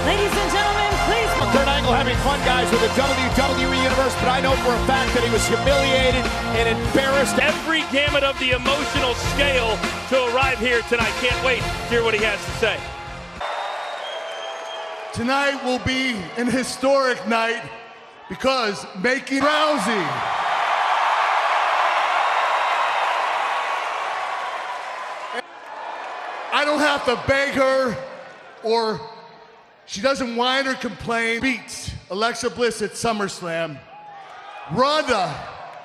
Ladies and gentlemen, please. Kurt Angle having fun, guys, with the WWE Universe, but I know for a fact that he was humiliated and embarrassed. Every gamut of the emotional scale to arrive here tonight. Can't wait to hear what he has to say. Tonight will be an historic night because making Rousey I don't have to beg her, or she doesn't whine or complain. Beats Alexa Bliss at SummerSlam. Ronda,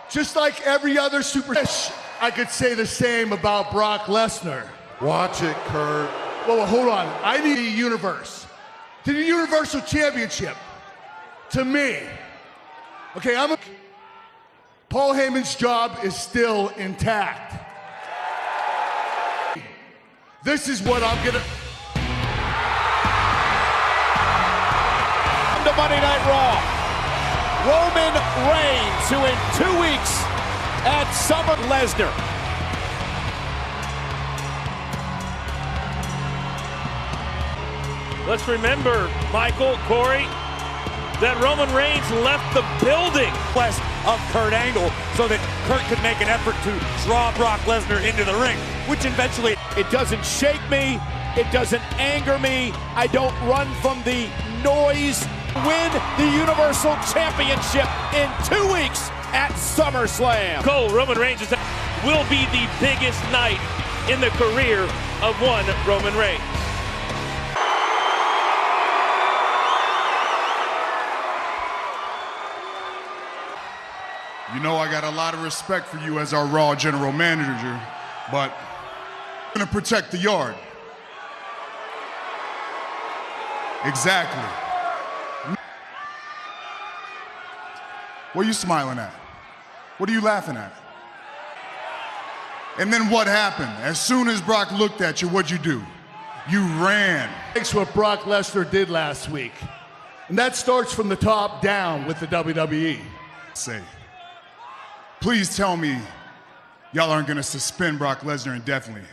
just like every other superstar, I could say the same about Brock Lesnar. Watch it, Kurt. Well, hold on. I need a universe. To the Universal Championship. To me. Okay, Paul Heyman's job is still intact. This is what I'm gonna... To Monday Night Raw, Roman Reigns, who in 2 weeks at Summer Lesnar. Let's remember, Michael, Corey, that Roman Reigns left the building. Of Kurt Angle so that Kurt could make an effort to draw Brock Lesnar into the ring, which eventually... It doesn't shake me. It doesn't anger me. I don't run from the noise. Win the Universal Championship in 2 weeks at SummerSlam. Cole, Roman Reigns will be the biggest night in the career of one Roman Reigns. You know I got a lot of respect for you as our Raw general manager, but I'm gonna protect the yard. Exactly. What are you smiling at? What are you laughing at? And then what happened? As soon as Brock looked at you, what'd you do? You ran. That's what Brock Lesnar did last week. And that starts from the top down with the WWE. Say, please tell me y'all aren't gonna suspend Brock Lesnar indefinitely.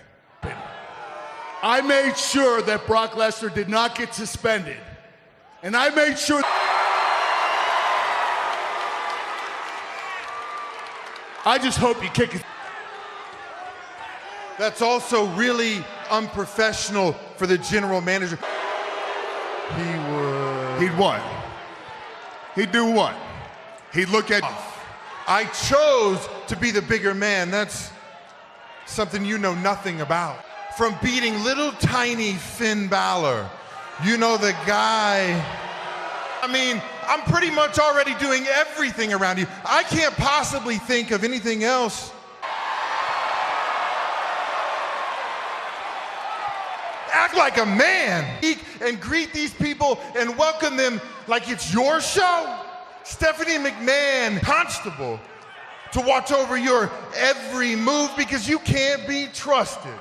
I made sure that Brock Lesnar did not get suspended. And I made sure... I just hope you kick his... That's also really unprofessional for the general manager. He'd what? He'd do what? He'd look at... I chose to be the bigger man. That's something you know nothing about. From beating little tiny Finn Balor, you know the guy. I mean, I'm pretty much already doing everything around you. I can't possibly think of anything else. Act like a man and greet these people and welcome them like it's your show. Stephanie McMahon, constable, to watch over your every move because you can't be trusted.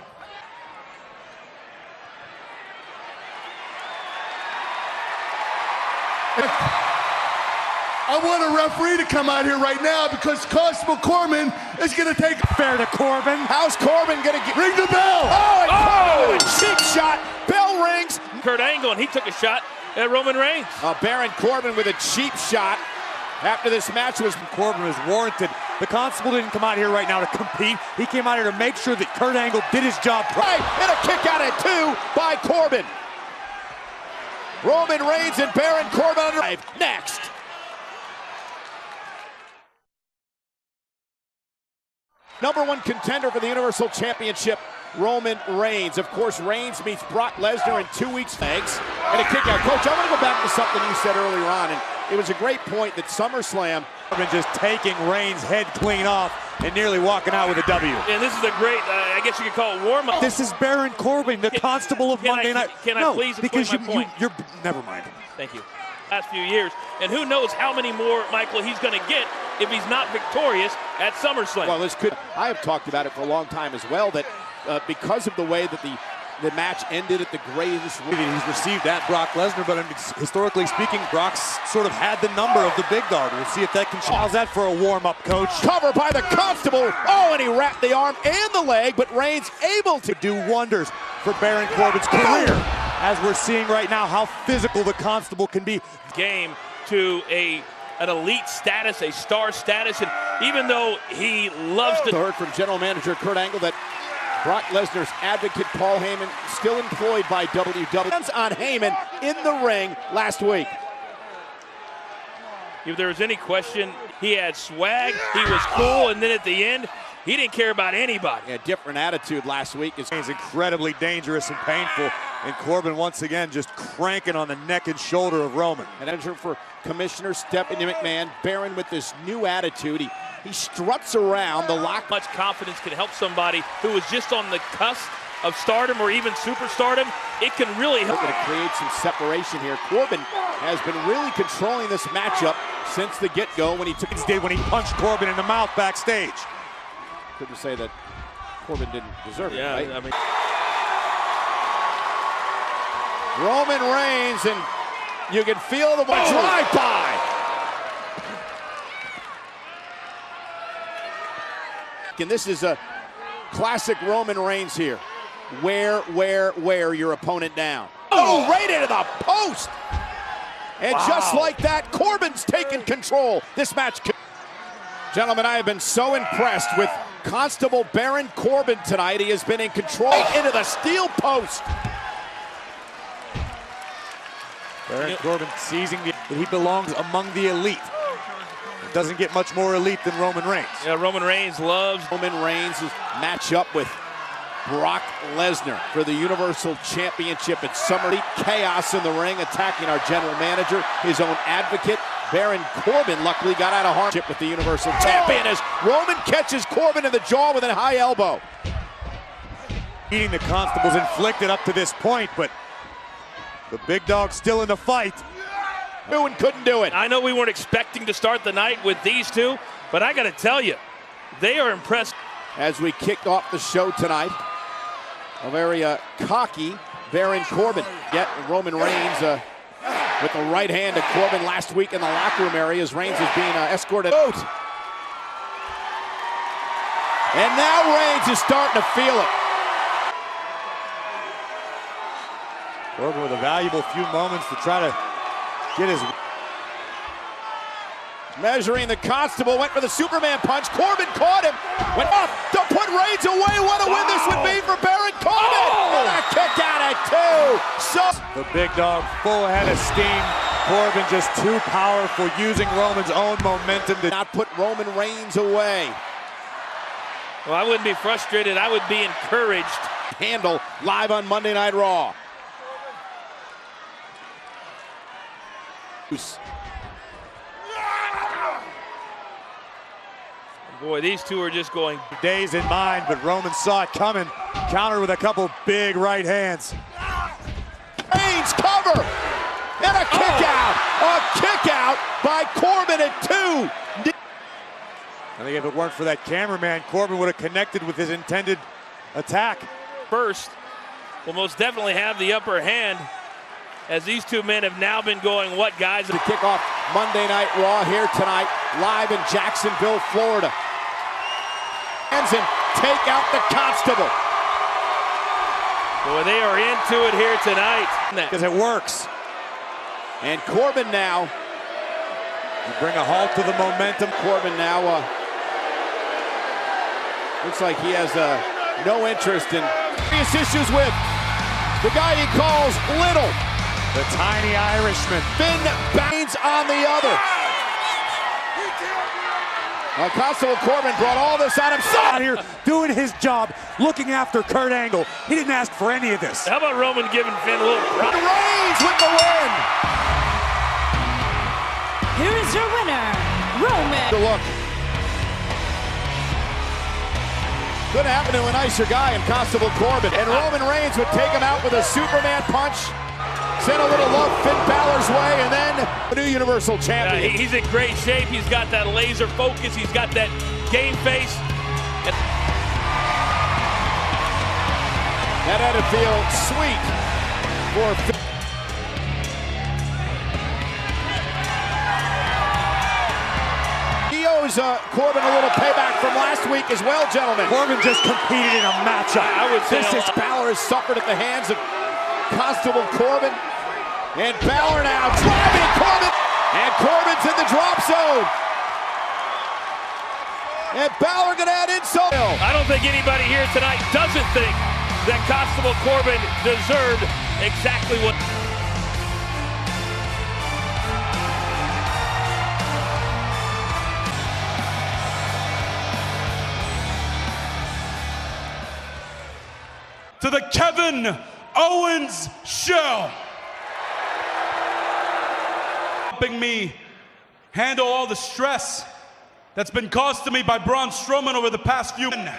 I want a referee to come out here right now because Constable Corbin is going to take... Fair to Corbin. How's Corbin going to get... Ring the bell! Oh, and a cheap shot. Bell rings. Kurt Angle, and he took a shot at Roman Reigns. Baron Corbin with a cheap shot. After this match Corbin was warranted. The Constable didn't come out here right now to compete. He came out here to make sure that Kurt Angle did his job right, and a kick out at 2 by Corbin. Roman Reigns and Baron Corbin under next. #1 contender for the Universal Championship, Roman Reigns. Of course, Reigns meets Brock Lesnar in 2 weeks. Thanks. And a kick out. Coach, I want to go back to something you said earlier on, and it was a great point that SummerSlam... Corbin just taking Reigns' head clean off and nearly walking out with a W. And this is a great, I guess you could call it warm-up. This is Baron Corbin, the Constable of Monday Night. Can I please because explain my point? you're never mind. Thank you. Last few years, and who knows how many more, Michael, he's going to get if he's not victorious at SummerSlam. Well, I have talked about it for a long time as well, that because of the way that the match ended at the greatest... He's received at Brock Lesnar, but historically speaking, Brock's sort of had the number of the big dog. We'll see if that can... How's that for a warm-up, Coach? Cover by the Constable. Oh, and he wrapped the arm and the leg, but Reigns able to do wonders for Baron Corbin's career, as we're seeing right now how physical the Constable can be. Game to an elite status, a star status, and even though he loves to... Heard from General Manager Kurt Angle that Brock Lesnar's advocate Paul Heyman still employed by WWE. On Heyman in the ring last week. If there was any question, he had swag, he was cool, and then at the end, he didn't care about anybody. A different attitude last week. It's incredibly dangerous and painful, and Corbin once again just cranking on the neck and shoulder of Roman. And enter for Commissioner Stephanie McMahon. Baron with this new attitude. He struts around the lock. Much confidence can help somebody who is just on the cusp of stardom or even superstardom. It can really help. Going to create some separation here. Corbin has been really controlling this matchup since the get-go when he punched Corbin in the mouth backstage. Couldn't say that Corbin didn't deserve it, right? I mean, Roman Reigns, and you can feel the drive-by. And this is a classic Roman Reigns here. Wear your opponent down. Oh, right into the post. And just like that, Corbin's taken control. This match. Gentlemen, I have been so impressed with Constable Baron Corbin tonight. He has been in control into the steel post. Baron Corbin seizing that he belongs among the elite. It doesn't get much more elite than Roman Reigns. Yeah, Roman Reigns loves Roman Reigns' match up with Brock Lesnar for the Universal Championship at Summer Heat. Chaos in the ring, attacking our general manager, his own advocate. Baron Corbin luckily got out of hardship with the Universal Champion as Roman catches Corbin in the jaw with a high elbow. Beating the Constable's inflicted up to this point, but the big dog's still in the fight. And couldn't do it. I know we weren't expecting to start the night with these two, but I got to tell you, they are impressed. As we kick off the show tonight, a very cocky Baron Corbin. Yet Roman Reigns with the right hand to Corbin last week in the locker room area as Reigns is being escorted out. And now Reigns is starting to feel it. Corbin with a valuable few moments to try to get his... Measuring the Constable, went for the Superman punch. Corbin caught him, went off to put Reigns away. What a win this would be for Baron Corbin. And a kick out at two. So the big dog full head of steam. Corbin just too powerful, using Roman's own momentum to not put Roman Reigns away. Well, I wouldn't be frustrated. I would be encouraged. Handle live on Monday Night Raw. Boy, these two are just going days in mind, but Roman saw it coming. Countered with a couple big right hands. Reigns cover and a kick out. A kick out by Corbin at two. I think if it weren't for that cameraman, Corbin would have connected with his intended attack. First will most definitely have the upper hand, as these two men have now been going, what, guys? To kick off Monday Night Raw here tonight, live in Jacksonville, Florida. And take out the Constable. Boy, they are into it here tonight. Because it works. And Corbin now. You bring a halt to the momentum. Corbin now looks like he has no interest in serious issues with the guy he calls Little. The tiny Irishman. Finn Baines on the other. Constable Corbin brought all this on himself. Out here doing his job, looking after Kurt Angle. He didn't ask for any of this. How about Roman giving Finn a little pride? Reigns with the win. Here is your winner, Roman. The look. Couldn't happen to a nicer guy in Constable Corbin. And Roman Reigns would take him out with a Superman punch. Send a little love Finn Balor's way, and then the new Universal Champion. He's in great shape. He's got that laser focus. He's got that game face. That had to feel sweet for Finn. owes Corbin a little payback from last week as well, gentlemen. Corbin just competed in a matchup. I would say This is Balor has suffered at the hands of Constable Corbin. And Balor now driving Corbin. And Corbin's in the drop zone. And Balor gonna add insult. I don't think anybody here tonight doesn't think that Constable Corbin deserved exactly what. To the Kevin Owens Show. Helping me handle all the stress that's been caused to me by Braun Strowman over the past few months.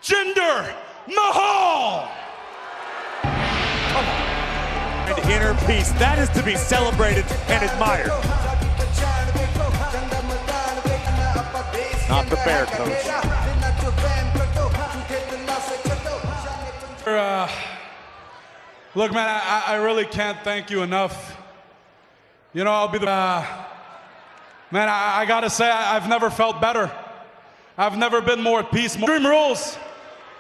Jinder Mahal! And inner peace, that is to be celebrated and admired. Not the bear, coach. Look, man, I really can't thank you enough. You know, I'll be the... man, I gotta say, I've never felt better. I've never been more at peace. Dream rules.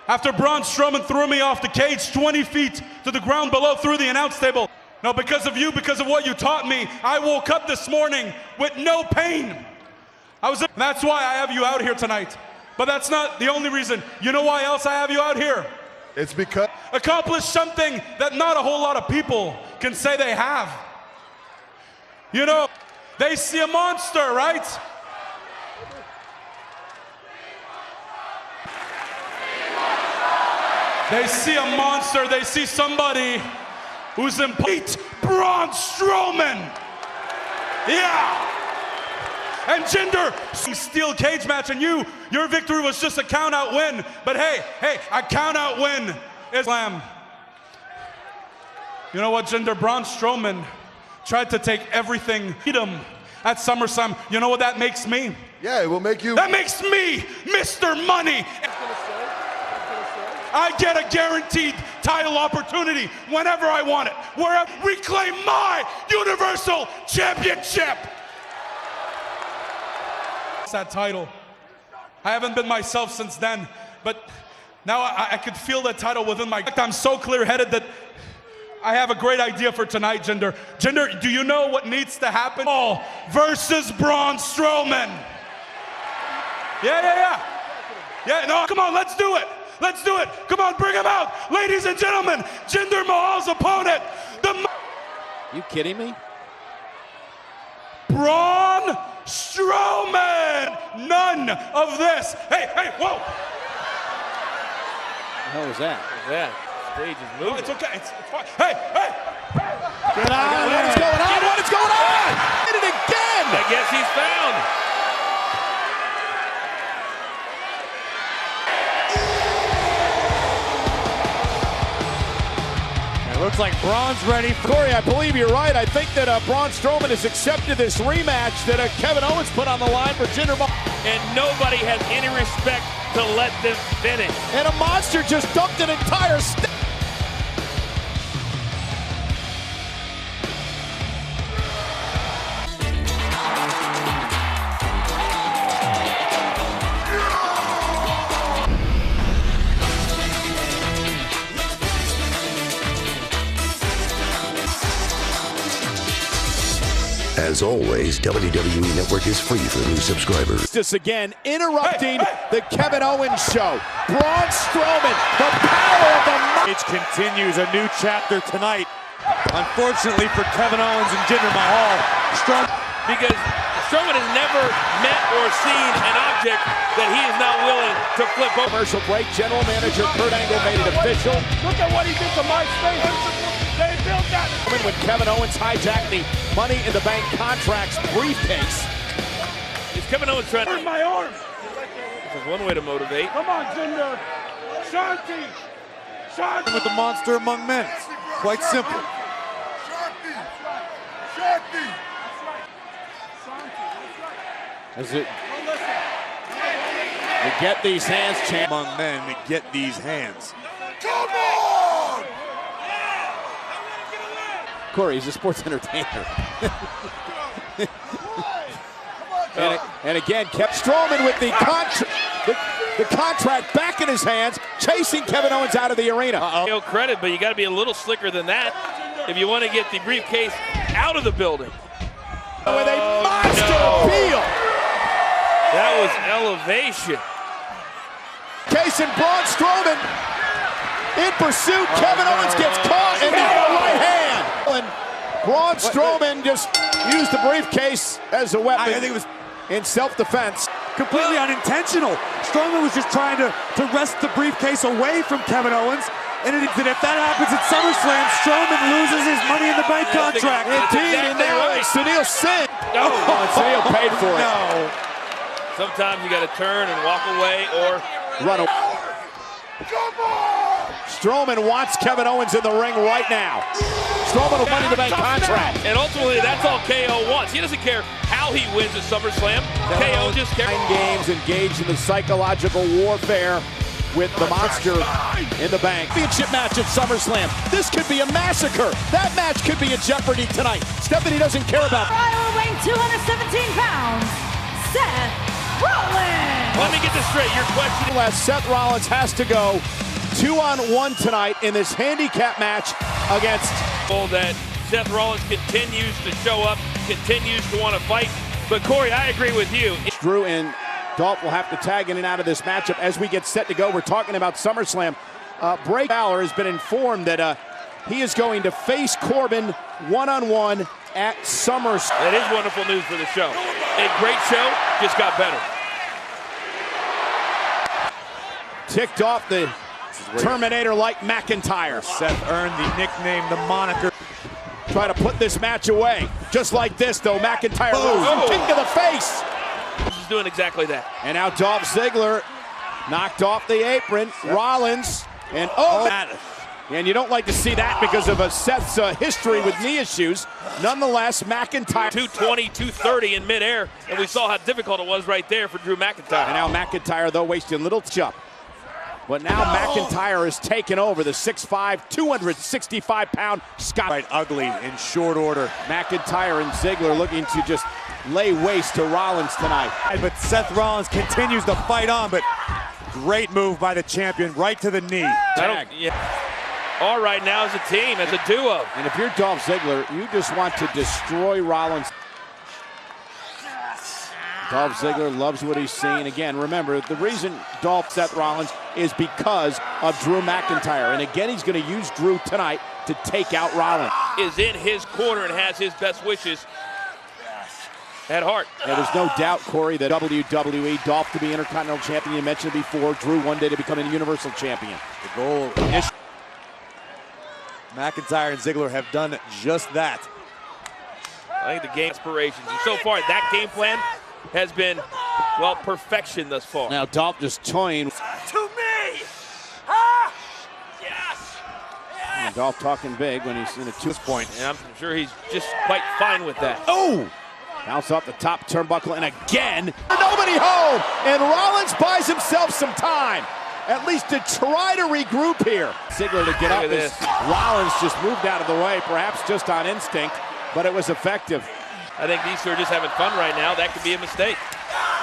After Braun Strowman threw me off the cage 20 feet to the ground below through the announce table. No, because of you, because of what you taught me, I woke up this morning with no pain. That's why I have you out here tonight. But that's not the only reason. You know why else I have you out here? It's because Accomplish something that not a whole lot of people can say they have. You know, they see a monster, right? They see a monster, they see somebody who's in beat Braun Strowman. Yeah. And Jinder, steel cage match, and your victory was just a count-out win. But hey, a count-out win is slam. You know what, Jinder? Braun Strowman tried to take everything, beat him at SummerSlam. You know what that makes me? yeah, it will make you. That makes me Mr. Money. I get a guaranteed title opportunity whenever I want it. Wherever reclaim my Universal Championship. That title. I haven't been myself since then, but now I could feel that title within my... I'm so clear-headed that I have a great idea for tonight, Jinder. Jinder, do you know what needs to happen? Paul versus Braun Strowman. Yeah, no, come on, let's do it. Let's do it. Come on, bring him out. Ladies and gentlemen, Jinder Mahal's opponent, You kidding me? Braun Strowman! None of this. Hey, whoa! What the hell was that? Yeah, stage is moving. No, it's okay. It's fine. Hey! What is going on? What is going on? Did it again! I guess he's found. Looks like Braun's ready for... Corey, I believe you're right. I think that Braun Strowman has accepted this rematch that Kevin Owens put on the line for Jinder Mahal. And nobody has any respect to let them finish. And a monster just dumped an entire step. As always, WWE Network is free for new subscribers. This again, interrupting the Kevin Owens show. Braun Strowman, the power of the... It continues a new chapter tonight. Unfortunately for Kevin Owens and Jinder Mahal, Because Strowman has never met or seen an object that he is not willing to flip over. Commercial break, General Manager Kurt Angle made it official. Look at what he did to my space. They built that. When Kevin Owens hijacked the Money in the Bank contracts briefcase. Is Kevin Owens trying to... my arm! This is one way to motivate. Come on, Jinder! Shanti! with the monster among men. Quite simple. As it... We get these hands, champ. Among men to get these hands. Come on! Corey, he's a sports entertainer. And again, kept Strowman with the contract back in his hands, chasing Kevin Owens out of the arena. No credit, but you got to be a little slicker than that if you want to get the briefcase out of the building. With a monster appeal. That was elevation. Case and Braun Strowman in pursuit. Kevin Owens gets caught, and now a right hand. And Braun Strowman just used the briefcase as a weapon. I think it was in self-defense. completely unintentional. Strowman was just trying to wrest the briefcase away from Kevin Owens. And if that happens at SummerSlam, Strowman loses his Money in the Bank contract. Indeed, and now Sunil Singh. No. Sunil paid for it. No. Sometimes you got to turn and walk away or run away. Strowman wants Kevin Owens in the ring right now. Strowman will Money in the Bank contract. And ultimately, that's all KO wants. He doesn't care how he wins at SummerSlam. KO just cares. 9 games engaged in the psychological warfare with the monster in the bank. Championship match at SummerSlam. This could be a massacre. That match could be in jeopardy tonight. Stephanie doesn't care about. Weighing 217 pounds, Seth Rollins. Let me get this straight. Your question. Seth Rollins has to go 2-on-1 tonight in this handicap match against. That Seth Rollins continues to show up, continues to want to fight. But Corey, I agree with you. Drew and Dolph will have to tag in and out of this matchup as we get set to go. We're talking about SummerSlam. Bray Fowler has been informed that he is going to face Corbin one-on-one at SummerSlam. That is wonderful news for the show. A great show, just got better. Ticked off the Terminator-like McIntyre. Seth earned the nickname, the moniker. Try to put this match away. Just like this, though, McIntyre. Kick to the face. He's doing exactly that. And now Dolph Ziggler knocked off the apron. Rollins. And and you don't like to see that because of Seth's history with knee issues. Nonetheless, McIntyre. 220, 230 in midair. And we saw how difficult it was right there for Drew McIntyre. And now McIntyre, though, wasting a little jump. But now McIntyre has taken over the 6'5", 265-pound Scott. Right, ugly in short order. McIntyre and Ziggler looking to just lay waste to Rollins tonight. But Seth Rollins continues to fight on, but great move by the champion, right to the knee. All right, now as a team, as a duo. And if you're Dolph Ziggler, you just want to destroy Rollins. Dolph Ziggler loves what he's seeing. Again, remember, the reason Seth Rollins is because of Drew McIntyre. And again, he's going to use Drew tonight to take out Rollins. Is in his corner and has his best wishes at heart. And there's no doubt, Corey, that WWE, Dolph to be Intercontinental Champion, you mentioned it before, Drew one day to become a Universal Champion. The goal initially. McIntyre and Ziggler have done just that. I think the game aspirations. And so far, that game plan has been, well, perfection thus far. Now Dolph just toying. To me! Yes! And Dolph talking big when he's in a this point. And I'm sure he's just quite fine with that. Oh! Bounce off the top turnbuckle, and again, nobody home! And Rollins buys himself some time, at least to try to regroup here. Ziggler to get up as Rollins just moved out of the way, perhaps just on instinct, but it was effective. I think these two are just having fun right now. That could be a mistake.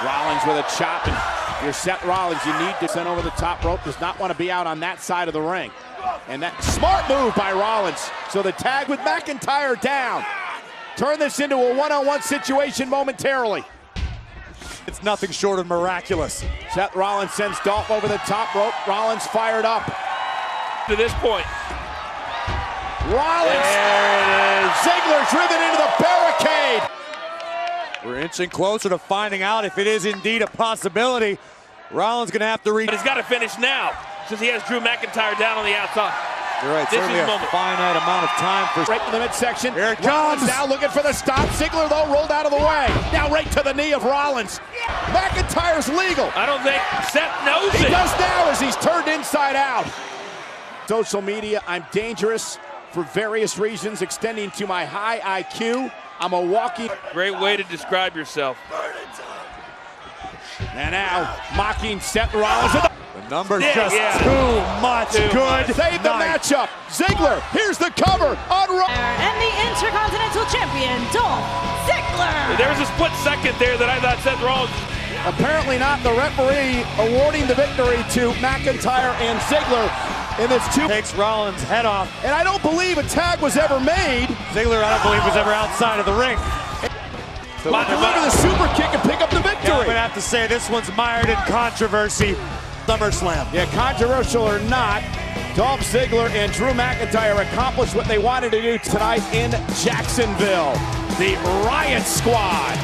Rollins with a chop, and you're Seth Rollins. You need to send over the top rope. Does not want to be out on that side of the ring. And that smart move by Rollins. So the tag with McIntyre down. Turn this into a one-on-one situation momentarily. It's nothing short of miraculous. Seth Rollins sends Dolph over the top rope. Rollins fired up. To this point. Rollins. There it is. Ziggler driven into the barricade. We're inching closer to finding out if it is indeed a possibility. Rollins going to have to reach. But he's got to finish now, since he has Drew McIntyre down on the outside. You're right, this certainly is a finite amount of time for. Right in the midsection. Here it Rollins comes. now looking for the stop. Ziggler, though, rolled out of the way. Now right to the knee of Rollins. McIntyre's legal. I don't think Seth knows He it. does now as he's turned inside out. Social media, I'm dangerous for various reasons, extending to my high IQ. I'm a walking. Great way to describe yourself. And now mocking Seth Rollins. The number's just too much good. Save the matchup. Ziggler, here's the cover on Rollins. And the Intercontinental Champion, Dolph Ziggler. There was a split second there that I thought Seth Rollins. Apparently not. The referee awarding the victory to McIntyre and Ziggler in this Takes Rollins' head off. And I don't believe a tag was ever made. Ziggler, I don't believe, was ever outside of the ring. Deliver the super kick and pick up the victory. Yeah, I'm gonna have to say this one's mired in controversy. SummerSlam. Yeah, controversial or not, Dolph Ziggler and Drew McIntyre accomplished what they wanted to do tonight in Jacksonville. The Riot Squad.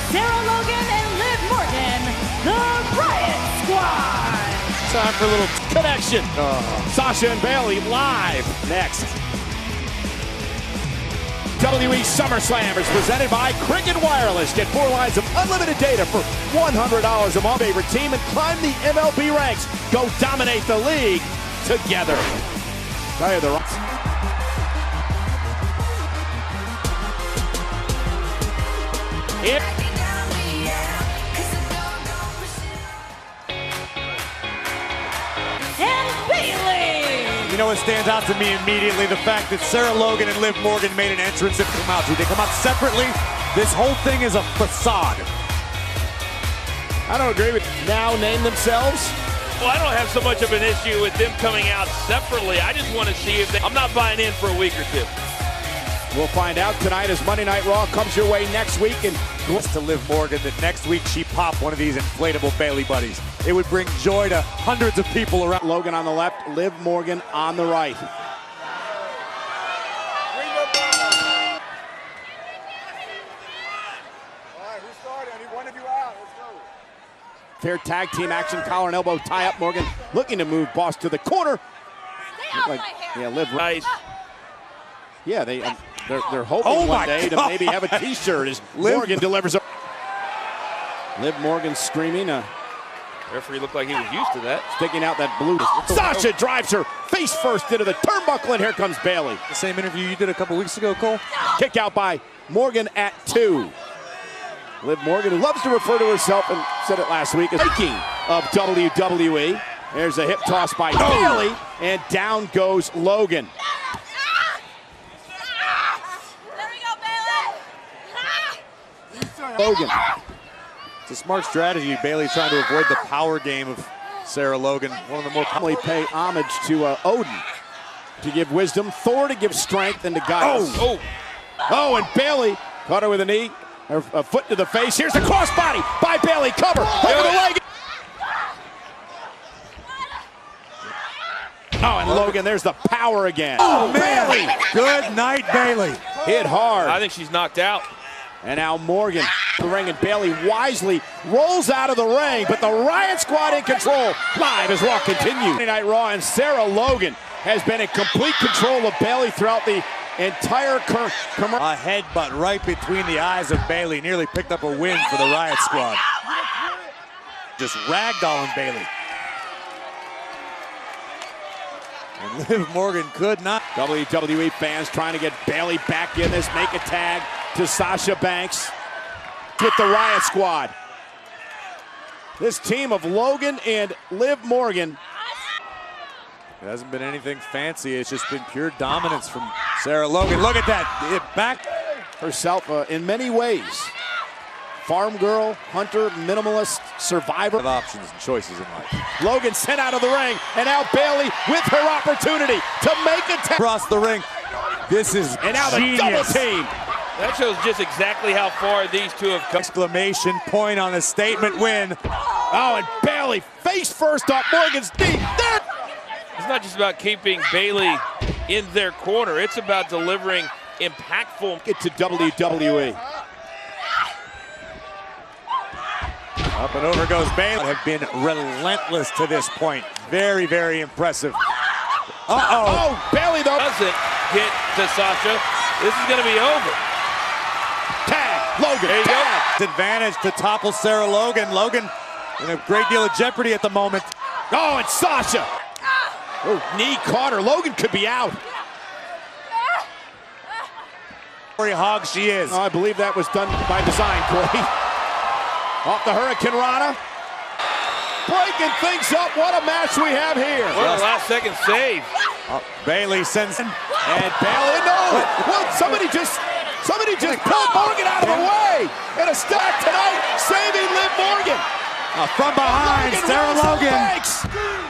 Sarah Logan and Liv Morgan, the Riot Squad. Time for a little connection. Sasha and Bayley live next. WWE SummerSlam is presented by Cricket Wireless. Get 4 lines of unlimited data for $100 a month. Favorite team and climb the MLB ranks. Go dominate the league together. Tell you the And Bayley. You know what stands out to me immediately? The fact that Sarah Logan and Liv Morgan made an entrance and come out. They come out separately. This whole thing is a facade. I don't agree with now name themselves. Well, I don't have so much of an issue with them coming out separately. I just want to see if I'm not buying in for a week or two. We'll find out tonight as Monday Night Raw comes your way next week. And To Liv Morgan that next week she pop one of these inflatable Bayley buddies. It would bring joy to hundreds of people around. Logan on the left, Liv Morgan on the right. Fair tag team action, collar and elbow tie up. Morgan looking to move Boss to the corner. Liv. Nice. Yeah, they're hoping one day to maybe have a T-shirt as Morgan delivers a. Liv Morgan screaming. Referee looked like he was used to that. Sticking out that blue. Sasha drives her face first into the turnbuckle, and here comes Bayley. The same interview you did a couple weeks ago, Cole? Kick out by Morgan at 2. Liv Morgan, who loves to refer to herself, and said it last week, as the king of WWE. There's a hip toss by Bayley, and down goes Logan. Logan. It's a smart strategy. Bayley trying to avoid the power game of Sarah Logan. One of the more commonly pay homage to Odin to give wisdom, Thor to give strength, and to guidance. Oh, and Bayley caught her with a knee, a foot to the face. Here's the crossbody by Bayley. Cover over the leg. Oh, and Logan, there's the power again. Oh, Bayley. Good night, Bayley. Hit hard. I think she's knocked out. And now Morgan, the ring, and Bayley wisely rolls out of the ring, but the Riot Squad in control. Live as Raw continues. Monday Night Raw, and Sarah Logan has been in complete control of Bayley throughout the entire commercial. A headbutt right between the eyes of Bayley nearly picked up a win for the Riot Squad. Just ragdolling Bayley. And Liv Morgan could not. WWE fans trying to get Bayley back in this, make a tag to Sasha Banks with the Riot Squad. This team of Logan and Liv Morgan. It hasn't been anything fancy. It's just been pure dominance from Sarah Logan. Look at that. It back herself in many ways. Farm girl, hunter, minimalist, survivor. Of options and choices in life. Logan sent out of the ring, and now Bayley with her opportunity to make a tag. Across the ring. This is and now genius. The double team. That shows just exactly how far these two have come. Exclamation point on a statement win. Oh, and Bayley face first off Morgan's knee. There. It's not just about keeping Bayley in their corner. It's about delivering impactful. Get to WWE. Up and over goes Bayley. Have been relentless to this point. Very, very impressive. Oh, Bayley though doesn't get to Sasha. This is going to be over. Tag, Logan. There you tag. Advantage to topple Sarah Logan. Logan in a great deal of jeopardy at the moment. Oh, and Sasha. Oh, knee caught her. Logan could be out. Very hog she is. Oh, I believe that was done by design, Corey. Off the Hurricane Rana. Breaking things up. What a match we have here. What a last second save. Bailey sends and Bailey, no! What? Somebody just pulled Morgan out of the way! And a stop tonight, saving Liv Morgan! from behind, Sarah Logan.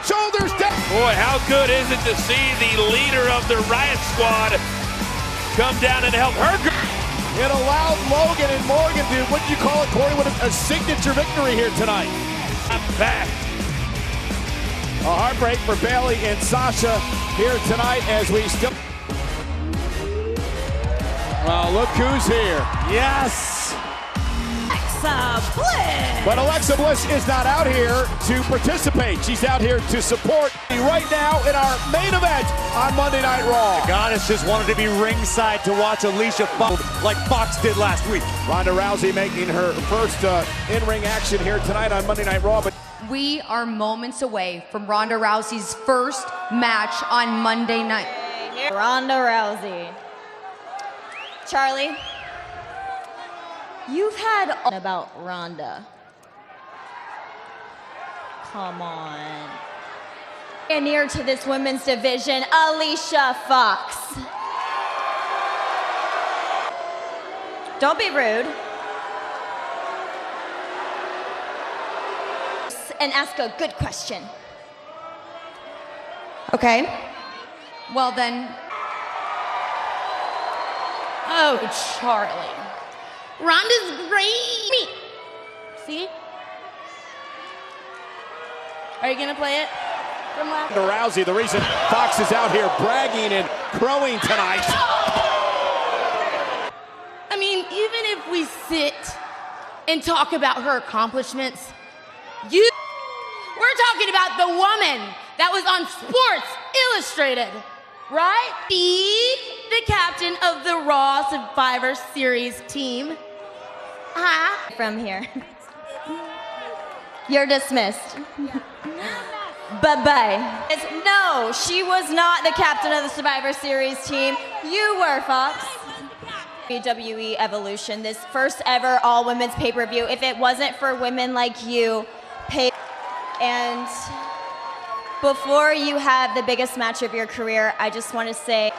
Shoulders down. Boy, how good is it to see the leader of the Riot Squad come down and help her. It allowed Logan and Morgan to, what did you call it, Corey, with a signature victory here tonight. Back. A heartbreak for Bailey and Sasha here tonight as we still... Well, look who's here. Yes! Alexa Bliss. But Alexa Bliss is not out here to participate. She's out here to support right now in our main event on Monday Night Raw. The Goddess just wanted to be ringside to watch Alicia Fox like Fox did last week. Ronda Rousey making her first in-ring action here tonight on Monday Night Raw. But we are moments away from Ronda Rousey's first match on Monday night. Ronda Rousey. Charlie, you've had about Ronda. Come on. And near to this women's division, Alicia Fox. Don't be rude. And ask a good question. Okay? Well then, Oh, Charlie. Ronda's great. See? Are you gonna play it from last? Ronda Rousey, the reason Fox is out here bragging and crowing tonight. I mean, even if we sit and talk about her accomplishments, we're talking about the woman that was on Sports Illustrated, right? The captain of the Raw Survivor Series team. From here. You're dismissed. Bye-bye. No, she was not the captain of the Survivor Series team. You were, Fox. WWE Evolution, this first ever all-women's pay-per-view. If it wasn't for women like you, and before you have the biggest match of your career, I just want to say,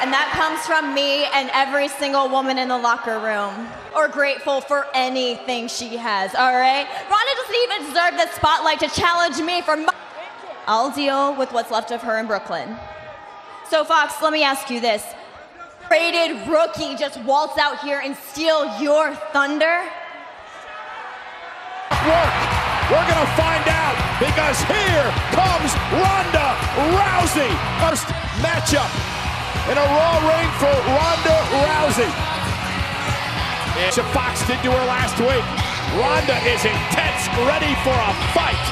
and that comes from me and every single woman in the locker room, or grateful for anything she has, all right? Ronda doesn't even deserve the spotlight to challenge me for I'll deal with what's left of her in Brooklyn. So Fox, let me ask you this. Rated rookie just waltz out here and steal your thunder? We're gonna find out because here comes Ronda Rousey. First matchup in a Raw ring for Ronda Rousey. Fox did to her last week. Ronda is intense, ready for a fight.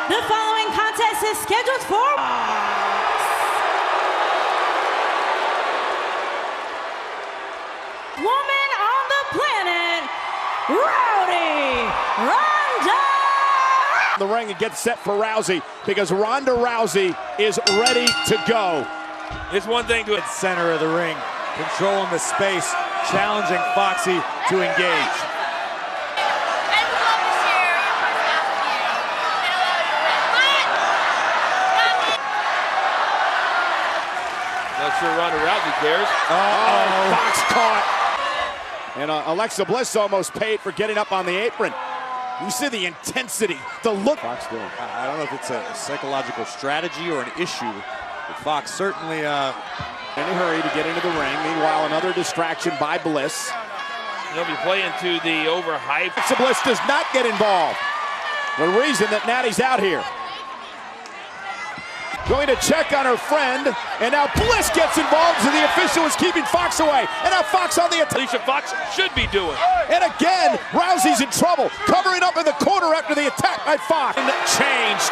The following contest is scheduled for Woman on the Planet, Rowdy Ronda. The ring and get set for Rousey because Ronda Rousey is ready to go. It's one thing to Center of the ring, controlling the space, challenging Foxy to engage. Not sure Ronda Rousey cares. Fox caught. And Alexa Bliss almost paid for getting up on the apron. You see the intensity, the look. Fox doing. I don't know if it's a psychological strategy or an issue, but Fox certainly in a hurry to get into the ring. Meanwhile, another distraction by Bliss. They'll be playing to the overhyped. Alexa Bliss does not get involved. The reason that Natty's out here. Going to check on her friend, and now Bliss gets involved, so the official is keeping Fox away. And now Fox on the attack. Alicia Fox should be doing. And again, Rousey's in trouble, covering up in the corner after the attack by Fox. And changed.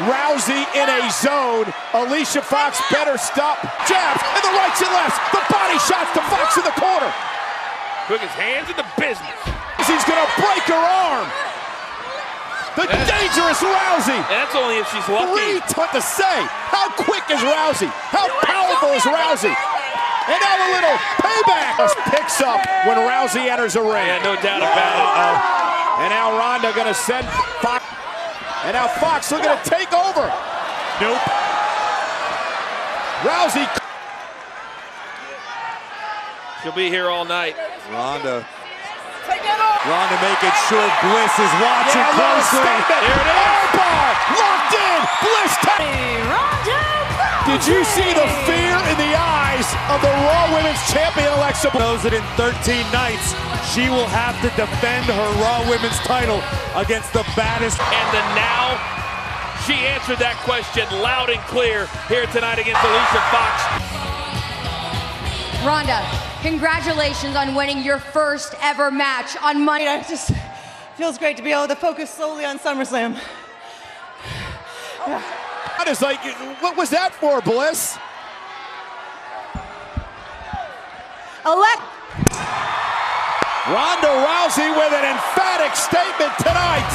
Rousey in a zone. Alicia Fox better stop. Jabs, and the rights and lefts. The body shots to Fox in the corner. Took his hands in the business. He's gonna break her arm. The dangerous Rousey. That's only if she's lucky. What to say? How quick is Rousey? How powerful is Rousey? And now a little payback. Picks up when Rousey enters the ring. Yeah, no doubt about it. And now Ronda gonna send Fox. And now Fox looking to take over. Nope. Rousey. She'll be here all night. Ronda making sure Bliss is watching closely. There it is. Armbar locked in. Bliss. Did you see the fear in the eyes of the Raw Women's Champion, Alexa? Knows that in 13 nights, she will have to defend her Raw Women's title against the baddest. And then now, she answered that question loud and clear here tonight against Alicia Fox. Ronda, congratulations on winning your first ever match on Monday. It just feels great to be able to focus solely on SummerSlam. Yeah. That is like, what was that for, Bliss? Ronda Rousey with an emphatic statement tonight.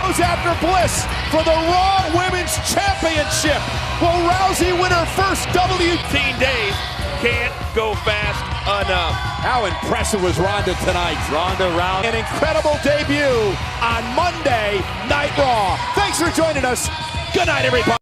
Goes after Bliss for the Raw Women's Championship. Will Rousey win her first 15 days? Can't go fast enough. How impressive was Ronda tonight? Ronda Rousey. An incredible debut on Monday Night Raw. Thanks for joining us. Good night, everybody.